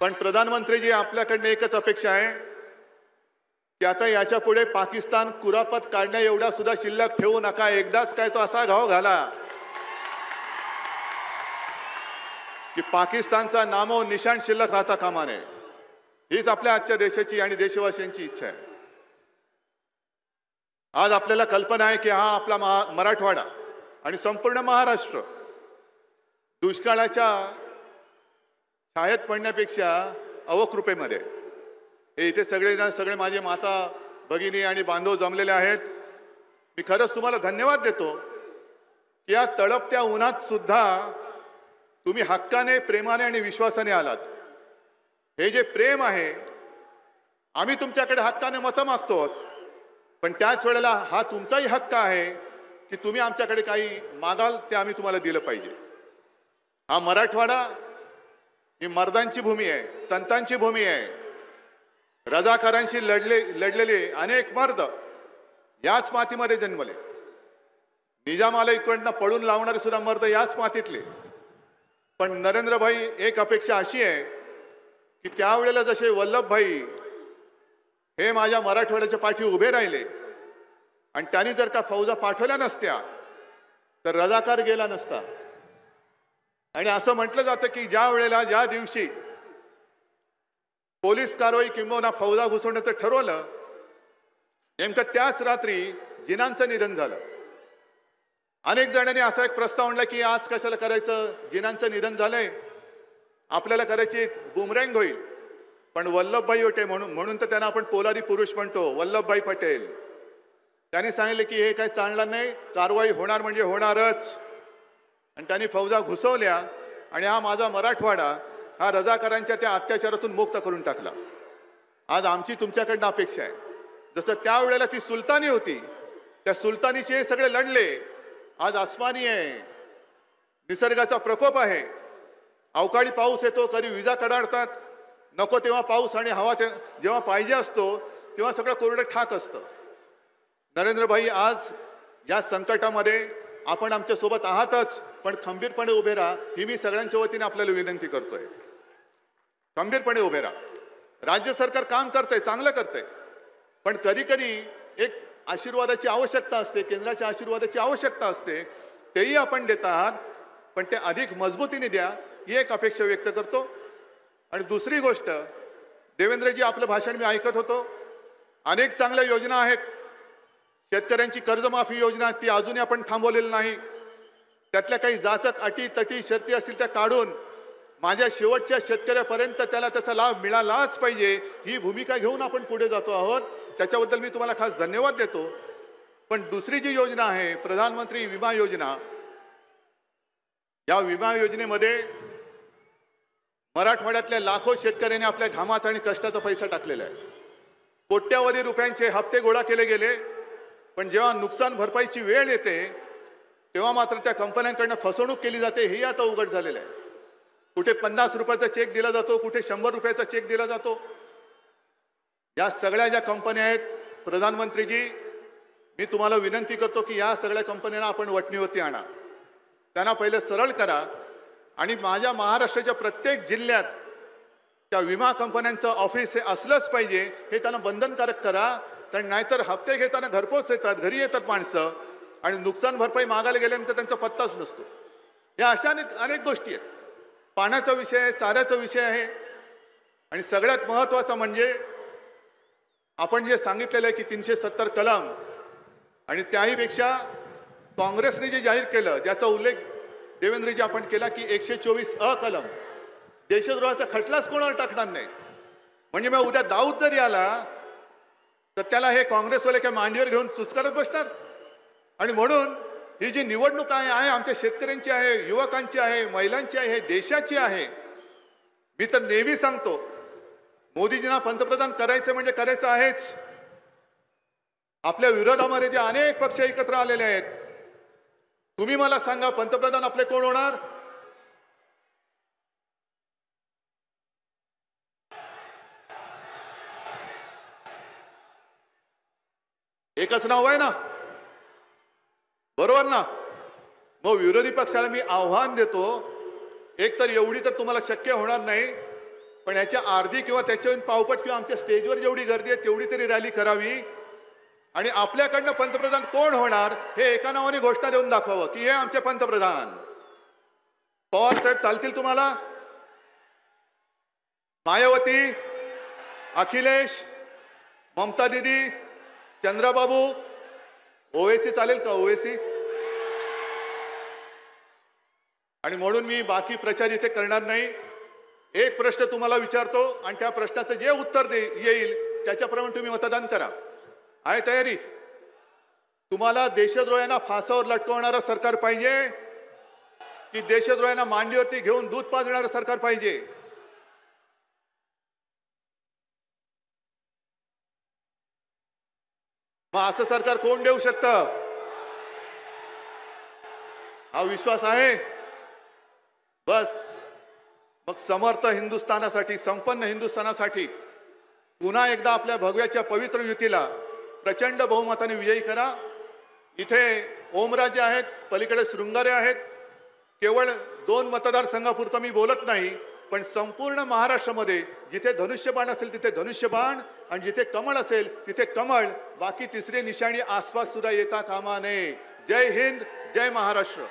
पण प्रधानमंत्रीजी आपल्याकडनं एकच अपेक्षा आहे की आता याच्या पुढे पाकिस्तान कुरापत काढण्या एवढा सुद्धा शिल्लक ठेवू नका। एकदाच काय तो असा घाव घाला की पाकिस्तानचा नामो निशाण शिल्लक राहता कामा नये। हीच आपल्या आजच्या देशाची आणि देशवासियांची इच्छा आहे। आज आपल्याला कल्पना आहे की हा आपला मराठवाडा आणि संपूर्ण महाराष्ट्र दुष्काळाच्या छायेत पडण्यापेक्षा अवकृपेमध्ये हे इथे सगळे माझे माता भगिनी आणि बांधव जमलेले आहेत। मी खरंच तुम्हाला धन्यवाद देतो की या तळपत्या उन्हात सुद्धा तुम्ही हक्काने प्रेमाने आणि विश्वासाने आलात। हे जे प्रेम आहे आम्ही तुमच्याकडे हक्काने मतं मागतो, पण त्याच वेळेला हा तुमचाही हक्क आहे की तुम्ही आमच्याकडे काही मागाल ते आम्ही तुम्हाला दिलं पाहिजे। हा मराठवाडा ही मर्दांची भूमी आहे, संतांची भूमी आहे। रजाकारांशी लढलेले अनेक मर्द याच मातीमध्ये जन्मले। निजामाला इकडनं पळून लावणारे सुद्धा मर्द याच मातीतले। पण नरेंद्रभाई एक अपेक्षा अशी आहे की त्यावेळेला जसे वल्लभभाई हे माझ्या मराठवाड्याच्या पाठी उभे राहिले आणि त्यांनी जर का फौजा पाठवल्या नसत्या तर रजाकार गेला नसता। आणि असं म्हटलं जातं की ज्या दिवशी पोलीस कारवाई किंवा फौजा घुसवण्याचं ठरवलं नेमकं त्याच रात्री जिनांचं निधन झालं। अनेक जणांनी असा एक प्रस्ताव आणला की आज कशाला करायचं, जिनांचं निधन झालंय, आपल्याला करायची बुमरँग होईल। पण वल्लभभाई होते म्हणून तर त्यांना आपण पोलादी पुरुष म्हणतो, वल्लभभाई पटेल। त्यांनी सांगितले की हे काय चालणार नाही, कारवाई होणार म्हणजे होणारच। आणि त्यांनी फौजा घुसवल्या आणि हा माझा मराठवाडा हा रजाकारांच्या त्या अत्याचारातून मुक्त करून टाकला। आज आमची तुमच्याकडनं अपेक्षा आहे, जसं त्यावेळेला ती सुलतानी होती, त्या सुलतानीशी हे सगळे लढले। आज आसमानी आहे, निसर्गाचा प्रकोप आहे। अवकाळी पाऊस येतो, कधी विजा कडाडतात, नको तेव्हा पाऊस आणि हवा जेव्हा पाहिजे असतो तेव्हा सगळं कोरडं ठाक असतं। नरेंद्रभाई आज या संकटामध्ये आपण आमच्या सोबत आहातच, पण खंबीरपणे उभे राहा ही मी सगळ्यांच्या वतीने आपल्याला विनंती करतोय। खंबीरपणे उभे राहा। राज्य सरकार काम करतंय, चांगलं करतंय, पण कधी कधी एक आशीर्वादाची आवश्यकता असते, केंद्राच्या आशीर्वादाची आवश्यकता असते, तेही आपण देत आहात, पण ते अधिक मजबूतीने द्या ही एक अपेक्षा व्यक्त करतो। आणि दुसरी गोष्ट, देवेंद्रजी आपलं भाषण मी ऐकत होतो, अनेक चांगल्या योजना आहेत। शेतकऱ्यांची कर्जमाफी योजना ती अजूनही आपण थांबवलेली नाही। त्यातल्या काही जाचक अटी तटी शर्ती असतील त्या काढून माझ्या शेवटच्या शेतकऱ्यापर्यंत त्याचा लाभ मिळालाच पाहिजे ही भूमिका घेऊन आपण पुढे जातो आहोत। त्याच्याबद्दल मी तुम्हाला खास धन्यवाद देतो। पण दुसरी जी योजना आहे प्रधानमंत्री विमा योजना, या विमा योजनेमध्ये मराठवाड्यातल्या लाखो शेतकऱ्यांनी आपल्या घामाचा आणि कष्टाचा पैसा टाकलेला आहे। कोट्यावधी रुपयांचे हप्ते गोळा केले गेले, पण जेव्हा नुकसान भरपाईची वेळ येते तेव्हा मात्र त्या कंपन्यांकडून फसवणूक केली जाते, हे आता उघड झालेलं आहे। कुठे 50 रुपयाचा चेक दिला जातो, कुठे 100 रुपयाचा चेक दिला जातो। या सगळ्या ज्या कंपन्या आहेत, प्रधानमंत्रीजी मी तुम्हाला विनंती करतो की या सगळ्या कंपन्यांना आपण वठणीवरती आणा, त्यांना पहिले सरळ करा आणि माझ्या महाराष्ट्राच्या प्रत्येक जिल्ह्यात त्या विमा कंपन्यांचं ऑफिस हे असलंच पाहिजे हे त्यांना बंधनकारक करा। कारण नाहीतर हप्ते घेताना घरपोच येतात, घरी येतात माणसं आणि नुकसान भरपाई मागायला गेल्यानंतर त्यांचा पत्ताच नसतो। या अशा अनेक गोष्टी आहेत। पाण्याचा विषय आहे, चाऱ्याचा विषय आहे, आणि सगळ्यात महत्त्वाचं म्हणजे आपण जे सांगितलेलं आहे की 370 कलम, आणि त्याहीपेक्षा काँग्रेसने जे जाहीर केलं ज्याचा उल्लेख देवेंद्रजी आपण केला की 124 कलम, देशद्रोहाचा खटलाच कोणावर टाकणार नाही। म्हणजे मग उद्या दाऊद जरी आला तर त्याला हे काँग्रेसवाले काय मांडीवर घेऊन चुचकारत बसणार। आणि म्हणून ही जी निवडणूक आहे आमच्या शेतकऱ्यांची आहे, युवकांची आहे, महिलांची आहे, देशाची आहे। मी तर नेहमी सांगतो मोदीजींना पंतप्रधान करायचं म्हणजे करायचं आहेच। आपल्या विरोधामध्ये जे अनेक पक्ष एकत्र आलेले आहेत, तुम्ही मला सांगा पंतप्रधान आपले कोण होणार? एकच नाव आहे ना, बरोबर ना? मग विरोधी पक्षाला मी आव्हान देतो, एक तर एवढी तर तुम्हाला शक्य होणार नाही पण याच्या अर्धी किंवा त्याच्याहून पावपट किंवा आमच्या स्टेजवर जेवढी गर्दी आहे तेवढी तरी रॅली करावी आणि आपल्याकडनं पंतप्रधान कोण होणार हे एका नावाने घोषणा देऊन दाखवावं की हे आमचे पंतप्रधान. पवार साहेब चालतील तुम्हाला? मायावती, अखिलेश, ममता दीदी, चंद्राबाबू, ओवेसी चालेल का? ओवेसी? आणि म्हणून मी बाकी प्रचार इथे करणार नाही. एक प्रश्न तुम्हाला विचारतो आणि त्या प्रश्नाचं जे उत्तर येईल त्याच्याप्रमाणे तुम्ही मतदान करा. आहे तयारी? तुम्हाला देशद्रोह्यांना फासावर लटकवणारं सरकार पाहिजे की देशद्रोह्यांना मांडीवरती घेऊन दूध पाजणारं सरकार पाहिजे? मग असं सरकार कोण देऊ शकतं? हा विश्वास आहे? बस मग समर्थ हिंदुस्थानासाठी, संपन्न हिंदुस्थानासाठी पुन्हा एकदा आपल्या भगव्याच्या पवित्र युतीला प्रचंड बहुमताने विजयी करा. इथे ओमराजे आहेत, पलीकडे शृंगारे आहेत. केवळ 2 मतदारसंघापुरतं मी बोलत नाही, पण संपूर्ण महाराष्ट्रामध्ये जिथे धनुष्यबाण असेल तिथे धनुष्यबाण आणि जिथे कमळ असेल तिथे कमळ. बाकी तिसरी निशाणी आसपास सुद्धा येता कामा नये. जय हिंद, जय महाराष्ट्र.